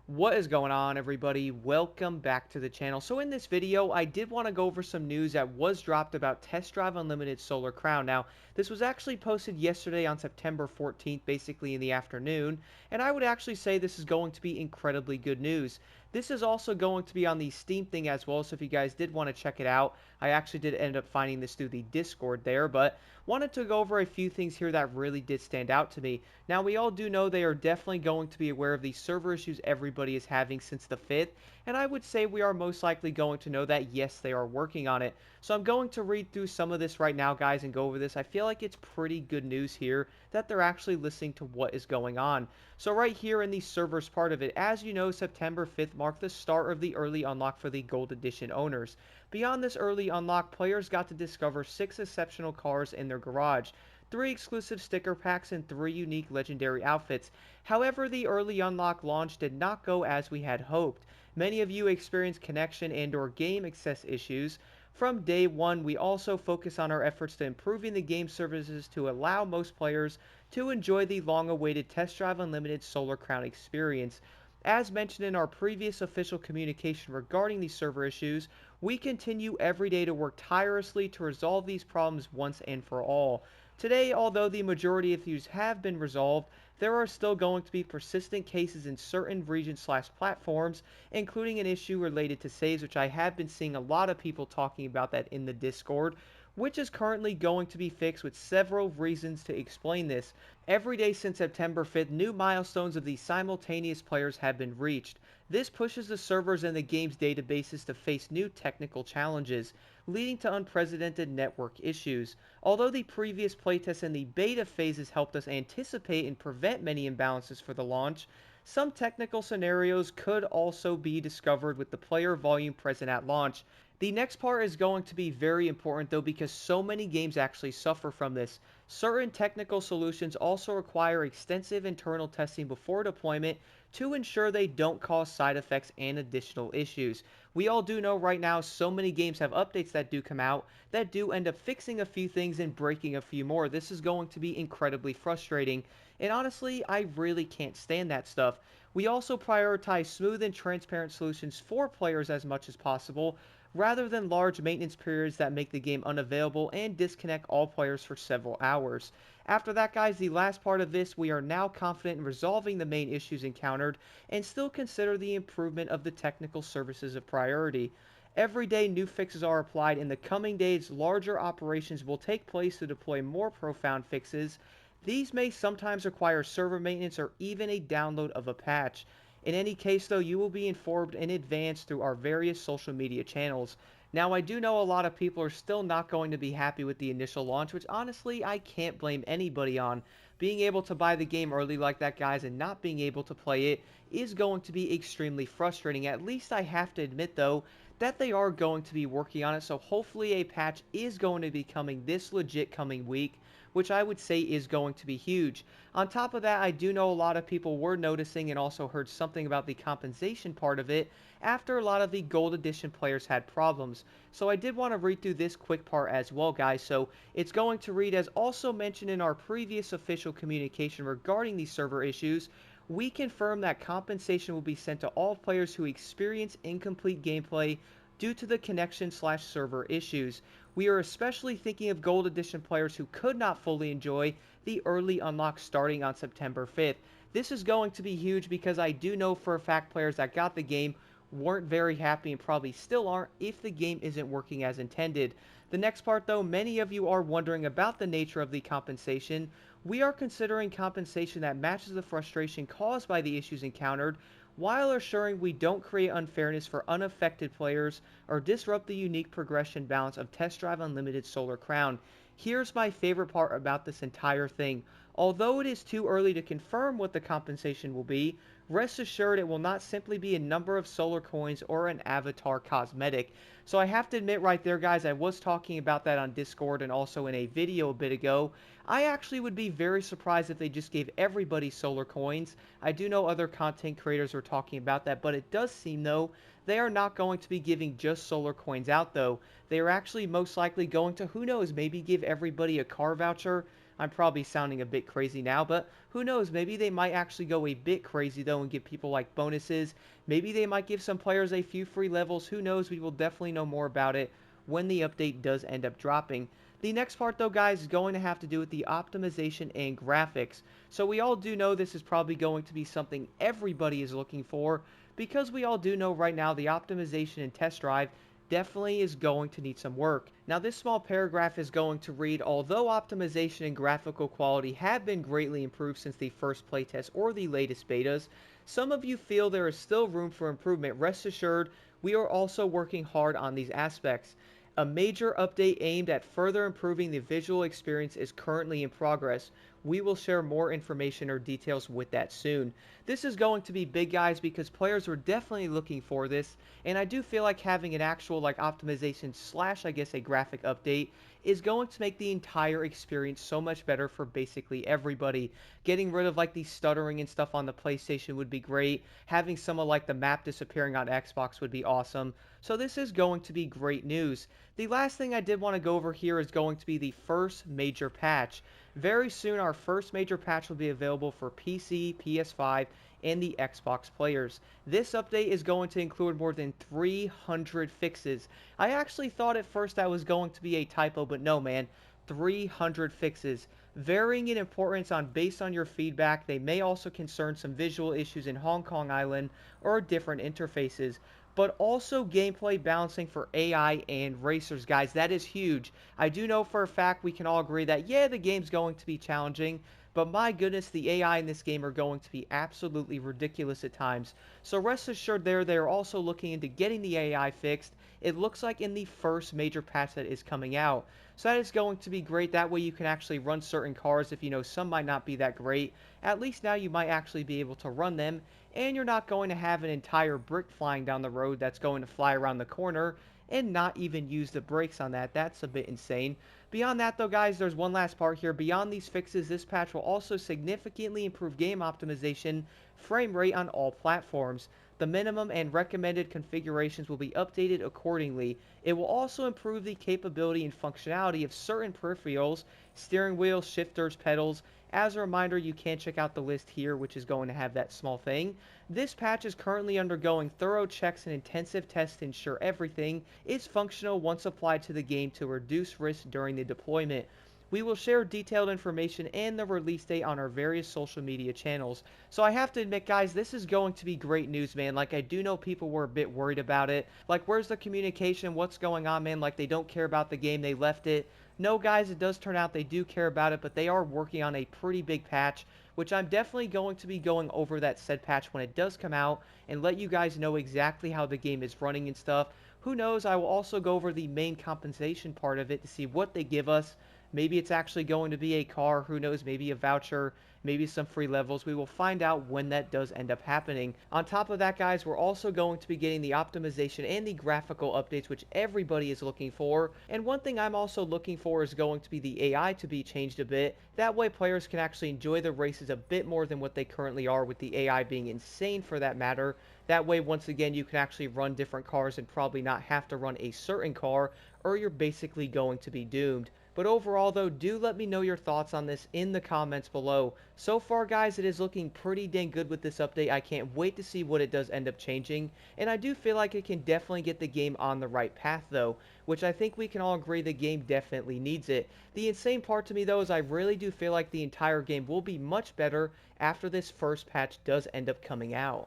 What is going on, everybody? Welcome back to the channel. So in this video, I did want to go over some news that was dropped about Test Drive Unlimited Solar Crown. Now, this was actually posted yesterday on September 14th, basically in the afternoon, and I would actually say this is going to be incredibly good news. This is also going to be on the Steam thing as well, so if you guys did want to check it out, I actually did end up finding this through the Discord there, but wanted to go over a few things here that really did stand out to me. Now, we all do know they are definitely going to be aware of the server issues everybody is having since the 5th, and I would say we are most likely going to know that, yes, they are working on it. So I'm going to read through some of this right now, guys, and go over this. I feel like it's pretty good news here that they're actually listening to what is going on. So right here in the servers part of it, as you know, September 5th marked the start of the early unlock for the Gold Edition owners. Beyond this early unlock, players got to discover 6 exceptional cars in their garage, 3 exclusive sticker packs, and 3 unique legendary outfits. However, the early unlock launch did not go as we had hoped. Many of you experienced connection and or game access issues. From day one, we also focus on our efforts to improving the game services to allow most players to enjoy the long-awaited Test Drive Unlimited Solar Crown experience. As mentioned in our previous official communication regarding these server issues, we continue every day to work tirelessly to resolve these problems once and for all. Today, although the majority of issues have been resolved, there are still going to be persistent cases in certain regions/platforms, including an issue related to saves, which I have been seeing a lot of people talking about that in the Discord, which is currently going to be fixed with several reasons to explain this. Every day since September 5th, new milestones of the simultaneous players have been reached. This pushes the servers and the game's databases to face new technical challenges, leading to unprecedented network issues. Although the previous playtests and the beta phases helped us anticipate and prevent many imbalances for the launch, some technical scenarios could also be discovered with the player volume present at launch. The next part is going to be very important though, because so many games actually suffer from this. Certain technical solutions also require extensive internal testing before deployment to ensure they don't cause side effects and additional issues. We all do know right now so many games have updates that do come out that do end up fixing a few things and breaking a few more. This is going to be incredibly frustrating, and honestly, I really can't stand that stuff. We also prioritize smooth and transparent solutions for players as much as possible, rather than large maintenance periods that make the game unavailable and disconnect all players for several hours. After that, guys, the last part of this, we are now confident in resolving the main issues encountered and still consider the improvement of the technical services a priority. Every day new fixes are applied. In the coming days, larger operations will take place to deploy more profound fixes. These may sometimes require server maintenance or even a download of a patch. In any case, though, you will be informed in advance through our various social media channels. Now, I do know a lot of people are still not going to be happy with the initial launch, which honestly, I can't blame anybody on. Being able to buy the game early like that, guys, and not being able to play it is going to be extremely frustrating. At least I have to admit, though, that they are going to be working on it, so hopefully a patch is going to be coming this legit coming week, which I would say is going to be huge. On top of that, I do know a lot of people were noticing and also heard something about the compensation part of it after a lot of the Gold Edition players had problems. So I did want to read through this quick part as well, guys. So it's going to read, as also mentioned in our previous official communication regarding these server issues, we confirm that compensation will be sent to all players who experience incomplete gameplay due to the connection/server issues. We are especially thinking of Gold Edition players who could not fully enjoy the early unlock starting on September 5th. This is going to be huge because I do know for a fact players that got the game weren't very happy and probably still aren't if the game isn't working as intended. The next part though, many of you are wondering about the nature of the compensation. We are considering compensation that matches the frustration caused by the issues encountered, while assuring we don't create unfairness for unaffected players or disrupt the unique progression balance of Test Drive Unlimited Solar Crown. Here's my favorite part about this entire thing. Although it is too early to confirm what the compensation will be, rest assured it will not simply be a number of solar coins or an avatar cosmetic. So I have to admit right there, guys, I was talking about that on Discord and also in a video a bit ago. I actually would be very surprised if they just gave everybody solar coins. I do know other content creators are talking about that, but it does seem, though, they are not going to be giving just solar coins out, though. They are actually most likely going to, who knows, maybe give everybody a car voucher. I'm probably sounding a bit crazy now, but who knows? Maybe they might actually go a bit crazy though and give people like bonuses. Maybe they might give some players a few free levels. Who knows? We will definitely know more about it when the update does end up dropping. The next part though, guys, is going to have to do with the optimization and graphics. So we all do know this is probably going to be something everybody is looking for, because we all do know right now the optimization and test drive definitely is going to need some work. Now this small paragraph is going to read, although optimization and graphical quality have been greatly improved since the first playtest or the latest betas, some of you feel there is still room for improvement. Rest assured, we are also working hard on these aspects. A major update aimed at further improving the visual experience is currently in progress. We will share more information or details with that soon. This is going to be big, guys, because players were definitely looking for this, and I do feel like having an actual like optimization slash I guess a graphic update is going to make the entire experience so much better for basically everybody. Getting rid of like the stuttering and stuff on the PlayStation would be great. Having some of like the map disappearing on Xbox would be awesome. So this is going to be great news. The last thing I did want to go over here is going to be the first major patch. Very soon our first major patch will be available for PC, PS5, and the Xbox players. This update is going to include more than 300 fixes. I actually thought at first that was going to be a typo, but no, man. 300 fixes, varying in importance based on your feedback. They may also concern some visual issues in Hong Kong Island or different interfaces, but also gameplay balancing for AI and racers, guys. That is huge. I do know for a fact we can all agree that, yeah, the game's going to be challenging, but my goodness, the AI in this game are going to be absolutely ridiculous at times. So rest assured they are also looking into getting the AI fixed. It looks like in the first major patch that is coming out. So that is going to be great. That way you can actually run certain cars if you know some might not be that great. At least now you might actually be able to run them, and you're not going to have an entire brick flying down the road that's going to fly around the corner and not even use the brakes on that. That's a bit insane. Beyond that though, guys, there's one last part here. Beyond these fixes, this patch will also significantly improve game optimization, frame rate on all platforms. The minimum and recommended configurations will be updated accordingly. It will also improve the capability and functionality of certain peripherals, steering wheels, shifters, pedals. As a reminder, you can check out the list here, which is going to have that small thing. This patch is currently undergoing thorough checks and intensive tests to ensure everything is functional once applied to the game to reduce risk during the deployment. We will share detailed information and the release date on our various social media channels. So I have to admit, guys, this is going to be great news, man. Like, I do know people were a bit worried about it. Like, where's the communication? What's going on, man? Like, they don't care about the game. They left it. No, guys, it does turn out they do care about it, but they are working on a pretty big patch, which I'm definitely going to be going over that said patch when it does come out and let you guys know exactly how the game is running and stuff. Who knows, I will also go over the main compensation part of it to see what they give us. Maybe it's actually going to be a car, who knows, maybe a voucher, maybe some free levels. We will find out when that does end up happening. On top of that, guys, we're also going to be getting the optimization and the graphical updates, which everybody is looking for. And one thing I'm also looking for is going to be the AI to be changed a bit. That way players can actually enjoy the races a bit more than what they currently are, with the AI being insane for that matter. That way, once again, you can actually run different cars and probably not have to run a certain car, or you're basically going to be doomed. But overall though, do let me know your thoughts on this in the comments below. So far, guys, it is looking pretty dang good with this update. I can't wait to see what it does end up changing, and I do feel like it can definitely get the game on the right path though, which I think we can all agree the game definitely needs it. The insane part to me though is I really do feel like the entire game will be much better after this first patch does end up coming out.